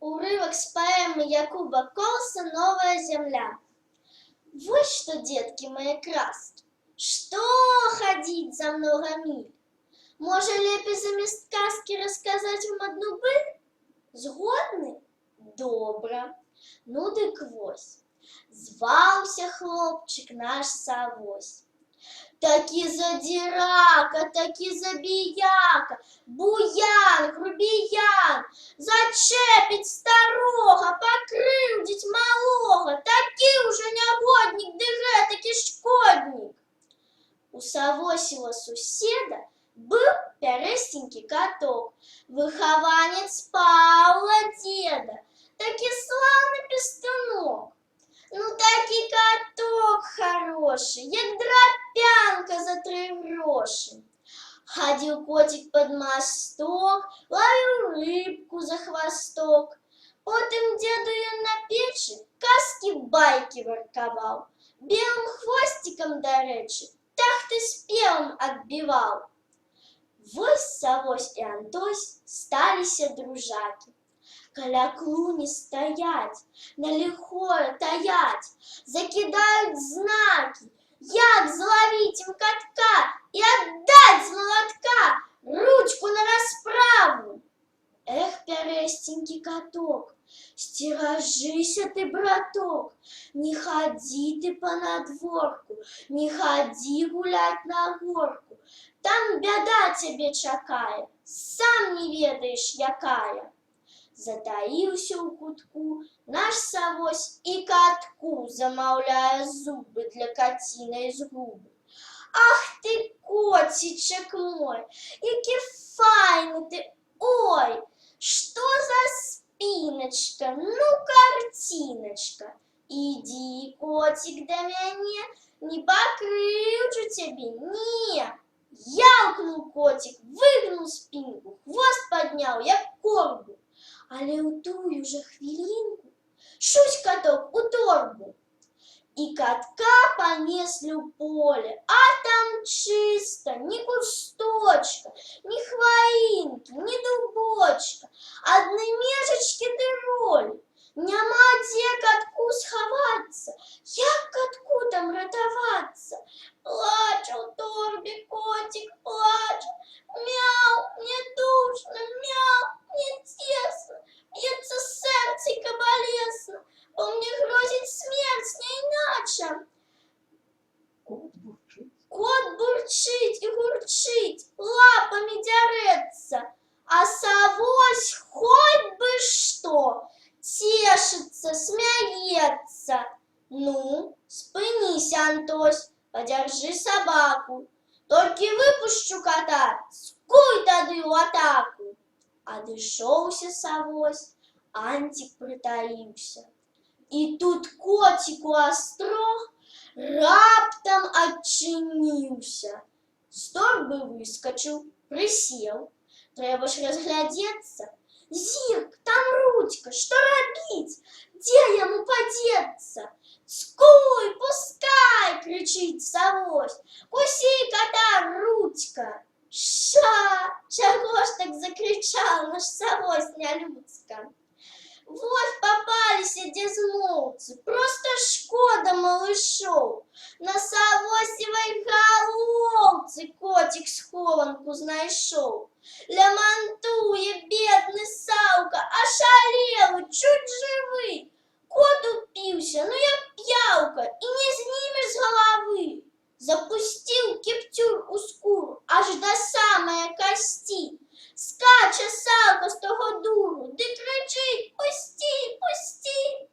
Урывок с поэмы Якуба Колса «Новая земля». Вот что, детки мои краски, что ходить за много миль? Може лепей замест казки рассказать вам одну быль? Згодны? Добра. Ну дык вось. Зваўся хлопчик наш Савось. Такі задирака, такі забияка, буян, грубиян, зачепить старого, покрыўдзіць малого, такі уже нягодник, ды гэтакі шкодник. У Савосева суседа был пярэсценькі каток, выхаванец Павла деда, такі славны пестунок. Ну такі каток хороший, як драпянка за 3 гроши. Ходил котик под мосток, ловил рыбку за хвосток. Потом деду ён на печи казки-байки ворковал, белым хвостиком, до речи, тахты спевом отбивал. Вось Савось и Антось сталися дружаки. Каля клуни стоять, на лихое таять, закидают знаки, як зловить им катка и отдать с молотка ручку на расправу. Эх, пярэсценькі каток, стерожися ты, браток, не ходи ты по надворку, не ходи гулять на горку, там беда тебе чакае, сам не ведаешь якая. Затаился у кутку наш Савось и катку, замаўляя зубы для котиной згубы. Ах ты, котичек мой, які файны ты, ой, что за спиночка, ну картиночка. Иди, котик, до мяне, не покрыўджу тебе, не. Яўкнул котик, выгнул спинку, хвост поднял, як корбу. Але у тую же хвилинку шусь каток у торбу. И катка понесли у поля, а там чисто, ни кусточка, ни хвоинки, ни дубочка, одни межечки ды роли. Няма дзе катку сховаться, як катку там ратоваться. Плача у торбе котик, плача, мяу, мне душно, мяу, мне тесно, бьется сердцейко болезненно, бо мне грозит смерть не иначе. Кот бурчить и гурчить, лапами дерется, а Савось хоть бы что, тешится, смеется. Ну, спынись, Антось, подержи собаку, только выпущу кота, скуй тады ў атаку. Адышоўся Савось, Антик притаился. И тут котику острог раптом отчинился. С торбы выскочил, присел. Треба ж разглядеться. Зирк, там ручка, что робить? Где ему подеться? Скуй, пускай, кричит Савось. Куси кота, ручка. Ша, чего ж так закричал наш Савось нялюдска? Вот попались дезмолвцы, просто шкода малышов. На Савосевой головце котик схованку знайшов. Лямантуе, бедный Саўка, ошалелый, чуть живый. Кот упился, ну я п'явка, и не снимешь с головы. Запустил кептюр у скуру, аж до самой кости. Скаче Саўка з того дуру, ды кричить: пусти, пусти.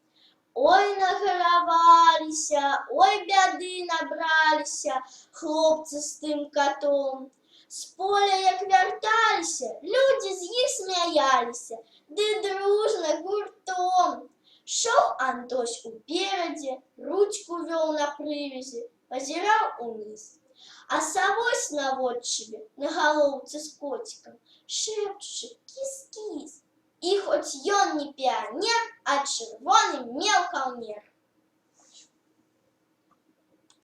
Ой, награвалися, ой, бяды набралися хлопцы з тым котом. З поля, як вярталіся, люди з іх смяяліся, ды дружно гуртом. Шел Антось упереди, ручку вел на привязи, позирал униз. А Савось на вотчине, на головце с котиком, шепче: кис-кис. И хоть ён не пионер, а червоный мелкомер.